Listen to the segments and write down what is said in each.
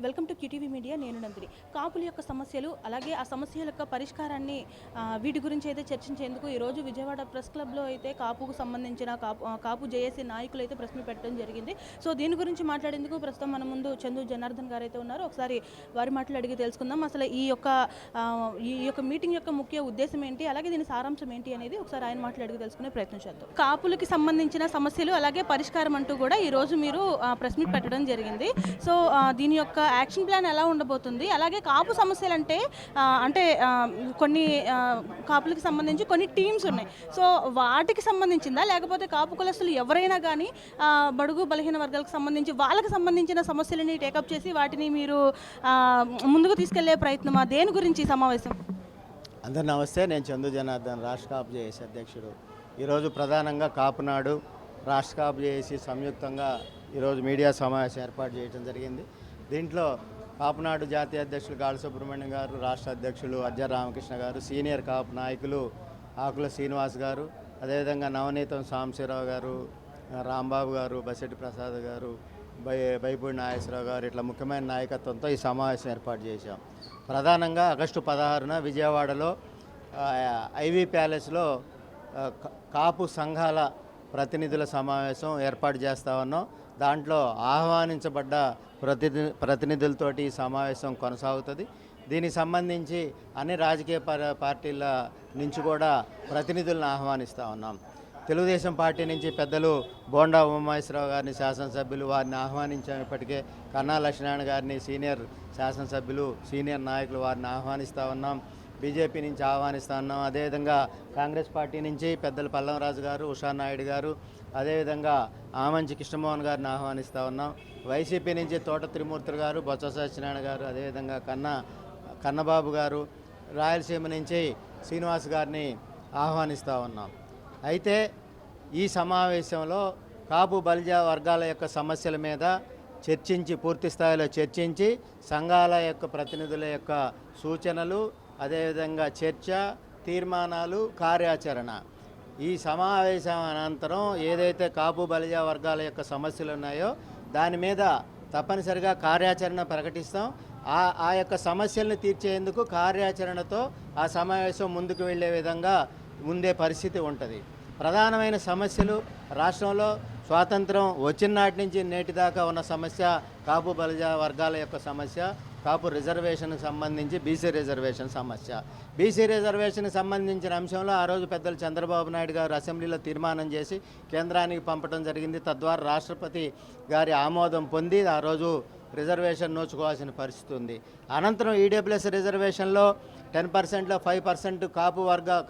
Welcome to QTV media. నేను నందిని. కాపుల యొక్క సమస్యలు అలాగే ఆ సమస్యల యొక్క పరిష్కారాన్ని వీటి గురించి అయితే చర్చించేందుకు ఈరోజు విజయవాడ ప్రెస్ క్లబ్లో అయితే కాపుకు సంబంధించిన కాపు జేఏసీ నాయకులు అయితే ప్రశ్న పెట్టడం జరిగింది. సో దీని గురించి మాట్లాడేందుకు ప్రస్తుతం మన ముందు చందు జనార్దన్ గారు అయితే ఉన్నారు. ఒకసారి వారి మాటలు అడిగి తెలుసుకుందాం. అసలు ఈ యొక్క మీటింగ్ యొక్క ముఖ్య ఉద్దేశం ఏంటి, అలాగే దీని సారాంశం ఏంటి అనేది ఒకసారి ఆయన మాటలు అడిగి తెలుసుకునే ప్రయత్నం చేద్దాం. కాపులకి సంబంధించిన సమస్యలు అలాగే పరిష్కారం అంటూ కూడా ఈరోజు మీరు ప్రెస్ మీట్ పెట్టడం జరిగింది. సో దీని యొక్క యాక్షన్ ప్లాన్ ఎలా ఉండబోతుంది, అలాగే కాపు సమస్యలు అంటే కొన్ని కాపులకి సంబంధించి కొన్ని టీమ్స్ ఉన్నాయి. సో వాటికి సంబంధించిందా, లేకపోతే కాపు కులస్తులు ఎవరైనా కానీ బడుగు బలహీన వర్గాలకు సంబంధించి వాళ్ళకి సంబంధించిన సమస్యలని టేకప్ చేసి వాటిని మీరు ముందుకు తీసుకెళ్లే ప్రయత్నమా, దేని గురించి సమావేశం? అందరు నమస్తే. నేను చందు జనార్దన్, రాష్ట్ర కాపు జేఏసీ అధ్యక్షుడు. ఈరోజు ప్రధానంగా కాపునాడు, రాష్ట్ర కాపు జేఏసీ సంయుక్తంగా ఈరోజు మీడియా సమావేశం ఏర్పాటు చేయడం జరిగింది. దీంట్లో కాపునాడు జాతీయ అధ్యక్షులు గాలి సుబ్రహ్మణ్యం గారు, రాష్ట్ర అధ్యక్షులు అజ్జర్ రామకృష్ణ గారు, సీనియర్ కాపు నాయకులు ఆకుల శ్రీనివాస్ గారు, అదేవిధంగా నవనీతం సాంబశివరావు గారు, రాంబాబు గారు, బసెట్టి ప్రసాద్ గారు, బైపూడి నాగేశ్వరరావు గారు, ఇట్లా ముఖ్యమైన నాయకత్వంతో ఈ సమావేశం ఏర్పాటు చేశాం. ప్రధానంగా ఆగస్టు 16న విజయవాడలో ఐవీ ప్యాలెస్లో కాపు సంఘాల ప్రతినిధుల సమావేశం ఏర్పాటు చేస్తా ఉన్నాం. దాంట్లో ఆహ్వానించబడ్డ ప్రతినిధులతోటి ఈ సమావేశం కొనసాగుతుంది. దీనికి సంబంధించి అన్ని రాజకీయ పార్టీల నుంచి కూడా ప్రతినిధులను ఆహ్వానిస్తూ ఉన్నాం. తెలుగుదేశం పార్టీ నుంచి పెద్దలు బోండా ఉమామహేశ్వరరావు గారిని శాసనసభ్యులు వారిని ఆహ్వానించాం. ఇప్పటికే కన్నా లక్ష్మీనారాయణ గారిని సీనియర్ శాసనసభ్యులు, సీనియర్ నాయకులు వారిని ఆహ్వానిస్తూ ఉన్నాం. బీజేపీ నుంచి ఆహ్వానిస్తూ ఉన్నాం. అదేవిధంగా కాంగ్రెస్ పార్టీ నుంచి పెద్దలు పల్లంరాజు గారు, ఉషానాయుడు గారు, అదేవిధంగా ఆమంచి కృష్ణమోహన్ గారిని ఆహ్వానిస్తూ ఉన్నాం. వైసీపీ నుంచి తోట త్రిమూర్తులు గారు, బొత్స సత్యనారాయణ గారు, అదేవిధంగా కన్నబాబు గారు, రాయలసీమ నుంచి శ్రీనివాస్ గారిని ఆహ్వానిస్తూ ఉన్నాం. అయితే ఈ సమావేశంలో కాపు బలిజ వర్గాల యొక్క సమస్యల మీద పూర్తి స్థాయిలో చర్చించి సంఘాల యొక్క ప్రతినిధుల యొక్క సూచనలు, అదేవిధంగా చర్చ, తీర్మానాలు, కార్యాచరణ, ఈ సమావేశం అనంతరం ఏదైతే కాపు బలిజ వర్గాల యొక్క సమస్యలు ఉన్నాయో దాని మీద తప్పనిసరిగా కార్యాచరణ ప్రకటిస్తాం. ఆ యొక్క సమస్యలను తీర్చేందుకు కార్యాచరణతో ఆ సమావేశం ముందుకు వెళ్ళే విధంగా ఉండే పరిస్థితి ఉంటుంది. ప్రధానమైన సమస్యలు రాష్ట్రంలో స్వాతంత్రం వచ్చిన నాటి నుంచి నేటి దాకా ఉన్న సమస్య కాపు బలిజ వర్గాల యొక్క సమస్య, కాపు రిజర్వేషన్కి సంబంధించి బీసీ రిజర్వేషన్ సమస్య. బీసీ రిజర్వేషన్కి సంబంధించిన అంశంలో ఆ రోజు పెద్దలు చంద్రబాబు నాయుడు గారు అసెంబ్లీలో తీర్మానం చేసి కేంద్రానికి పంపడం జరిగింది. తద్వారా రాష్ట్రపతి గారి ఆమోదం పొంది ఆ రోజు రిజర్వేషన్ నోచుకోవాల్సిన పరిస్థితి ఉంది. అనంతరం ఈడబ్ల్యూఎస్ రిజర్వేషన్లో 10%లో 5%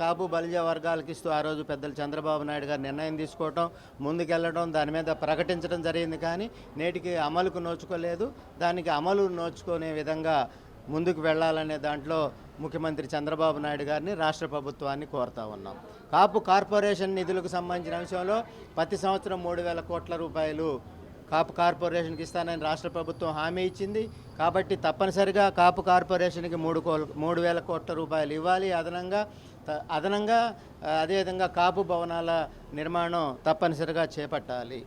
కాపు బలిజ వర్గాలకు ఇస్తూ ఆ రోజు పెద్దలు చంద్రబాబు నాయుడు గారు నిర్ణయం తీసుకోవటం, ముందుకెళ్ళడం, దాని మీద ప్రకటించడం జరిగింది. కానీ నేటికి అమలుకు నోచుకోలేదు. దానికి అమలు నోచుకునే విధంగా ముందుకు వెళ్ళాలనే దాంట్లో ముఖ్యమంత్రి చంద్రబాబు నాయుడు గారిని, రాష్ట్ర ప్రభుత్వాన్ని కోరుతా ఉన్నాం. కాపు కార్పొరేషన్ నిధులకు సంబంధించిన అంశంలో ప్రతి సంవత్సరం 3,000 కోట్ల రూపాయలు కాపు కార్పొరేషన్కి ఇస్తానని రాష్ట్ర ప్రభుత్వం హామీ ఇచ్చింది. కాబట్టి తప్పనిసరిగా కాపు కార్పొరేషన్కి 3,000 కోట్ల రూపాయలు ఇవ్వాలి. అదనంగా అదేవిధంగా కాపు భవనాల నిర్మాణం తప్పనిసరిగా చేపట్టాలి.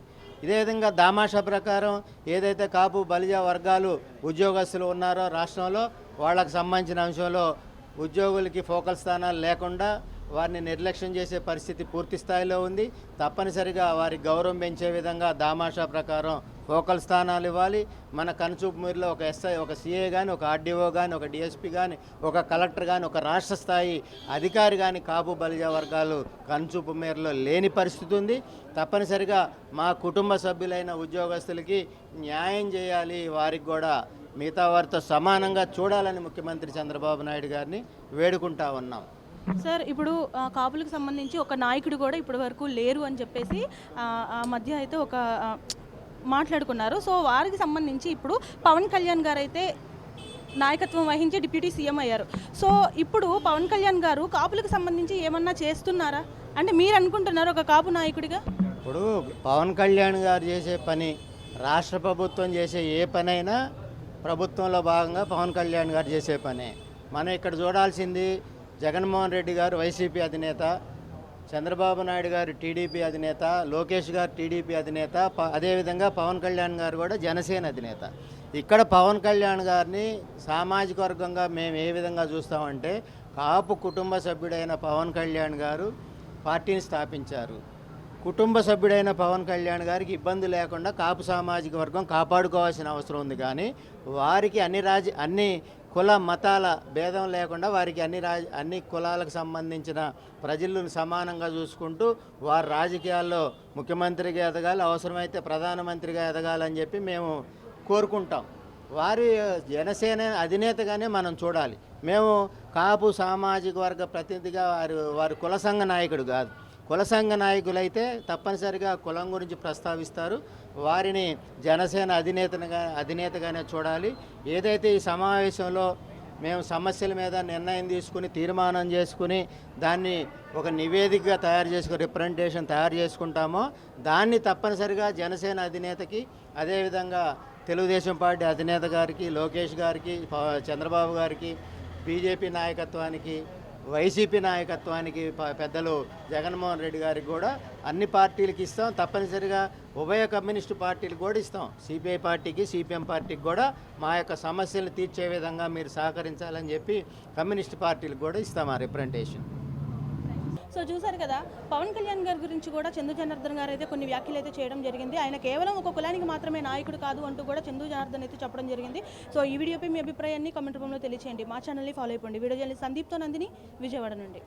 ఇదే విధంగా దామాషా ప్రకారం ఏదైతే కాపు బలిజ వర్గాలు ఉద్యోగస్తులు ఉన్నారో రాష్ట్రంలో వాళ్ళకు సంబంధించిన అంశంలో ఉద్యోగులకి ఫోకల్ స్థానాలు లేకుండా వారిని నిర్లక్ష్యం చేసే పరిస్థితి పూర్తి స్థాయిలో ఉంది. తప్పనిసరిగా వారి గౌరవం పెంచే విధంగా దామాషా ప్రకారం ఫోకల్ స్థానాలు ఇవ్వాలి. మన కనుచూపు మేరలో ఒక ఎస్ఐ, ఒక సిఏ కానీ, ఒక ఆర్డీఓ కానీ, ఒక డిఎస్పీ కానీ, ఒక కలెక్టర్ కానీ, ఒక రాష్ట్ర స్థాయి అధికారి కానీ కాపు బలిజ వర్గాలు కనుచూపు మేరలో లేని పరిస్థితి ఉంది. తప్పనిసరిగా మా కుటుంబ సభ్యులైన ఉద్యోగస్తులకి న్యాయం చేయాలి, వారికి కూడా మిగతా వారితో సమానంగా చూడాలని ముఖ్యమంత్రి చంద్రబాబు నాయుడు గారిని వేడుకుంటా ఉన్నాం. సార్, ఇప్పుడు కాపులకు సంబంధించి ఒక నాయకుడు కూడా ఇప్పటి వరకు లేరు అని చెప్పేసి ఆ మధ్య అయితే ఒక మాట్లాడుకున్నారు. సో వారికి సంబంధించి ఇప్పుడు పవన్ కళ్యాణ్ గారు అయితే నాయకత్వం వహించి డిప్యూటీ సీఎం అయ్యారు. సో ఇప్పుడు పవన్ కళ్యాణ్ గారు కాపులకు సంబంధించి ఏమన్నా చేస్తున్నారా అంటే మీరు అనుకుంటున్నారు ఒక కాపు నాయకుడిగా? ఇప్పుడు పవన్ కళ్యాణ్ గారు చేసే పని, రాష్ట్ర ప్రభుత్వం చేసే ఏ పనైనా ప్రభుత్వంలో భాగంగా పవన్ కళ్యాణ్ గారు చేసే పనే. మనం ఇక్కడ చూడాల్సింది జగన్మోహన్ రెడ్డి గారు వైసీపీ అధినేత, చంద్రబాబు నాయుడు గారు టీడీపీ అధినేత, లోకేష్ గారు టీడీపీ అధినేత, అదేవిధంగా పవన్ కళ్యాణ్ గారు కూడా జనసేన అధినేత. ఇక్కడ పవన్ కళ్యాణ్ గారిని సామాజిక వర్గంగా మేము ఏ విధంగా చూస్తామంటే, కాపు కుటుంబ సభ్యుడైన పవన్ కళ్యాణ్ గారు పార్టీని స్థాపించారు. కుటుంబ సభ్యుడైన పవన్ కళ్యాణ్ గారికి ఇబ్బంది లేకుండా కాపు సామాజిక వర్గం కాపాడుకోవాల్సిన అవసరం ఉంది. కానీ వారికి అన్ని కుల మతాల భేదం లేకుండా వారికి అన్ని కులాలకు సంబంధించిన ప్రజలను సమానంగా చూసుకుంటూ వారు రాజకీయాల్లో ముఖ్యమంత్రిగా ఎదగాలి, అవసరమైతే ప్రధానమంత్రిగా ఎదగాలని చెప్పి మేము కోరుకుంటాం. వారి జనసేన అధినేతగానే మనం చూడాలి. మేము కాపు సామాజిక వర్గ ప్రతినిధిగా వారి కుల సంఘ నాయకుడు కాదు. కుల సంఘ నాయకులైతే తప్పనిసరిగా కులం గురించి ప్రస్తావిస్తారు. వారిని జనసేన అధినేతగానే చూడాలి. ఏదైతే ఈ సమావేశంలో మేము సమస్యల మీద నిర్ణయం తీసుకుని తీర్మానం చేసుకుని దాన్ని ఒక నివేదికగా తయారు చేసుకుని రిప్రజెంటేషన్ తయారు చేసుకుంటామో దాన్ని తప్పనిసరిగా జనసేన అధినేతకి, అదేవిధంగా తెలుగుదేశం పార్టీ అధినేత గారికి, లోకేష్ గారికి, చంద్రబాబు గారికి, బీజేపీ నాయకత్వానికి, వైసీపీ నాయకత్వానికి, పెద్దలు జగన్మోహన్ రెడ్డి గారికి కూడా అన్ని పార్టీలకు ఇస్తాం. తప్పనిసరిగా ఉభయ కమ్యూనిస్టు పార్టీలకు కూడా ఇస్తాం. సిపిఐ పార్టీకి, సిపిఎం పార్టీకి కూడా మా యొక్క సమస్యలను తీర్చే విధంగా మీరు సహకరించాలని చెప్పి కమ్యూనిస్ట్ పార్టీలకు కూడా ఇస్తాం ఆ రిప్రజెంటేషన్. సో చూసారు కదా, పవన్ కళ్యాణ్ గారి గురించి కూడా చందు జనార్దన్ గారు అయితే కొన్ని వ్యాఖ్యలు అయితే చేయడం జరిగింది. ఆయన కేవలం ఒక కులానికి మాత్రమే నాయకుడు కాదు అంటూ కూడా చందు జనార్దన్ అయితే చెప్పడం జరిగింది. సో ఈ వీడియోపై మీ అభిప్రాయాన్ని కామెంట్ రూపంలో తెలియచేయండి. మా ఛానల్ని ఫాలో అయిపోండి. వీడియో జర్నలిస్ట్ సందీప్తో నందిని, విజయవాడ నుండి.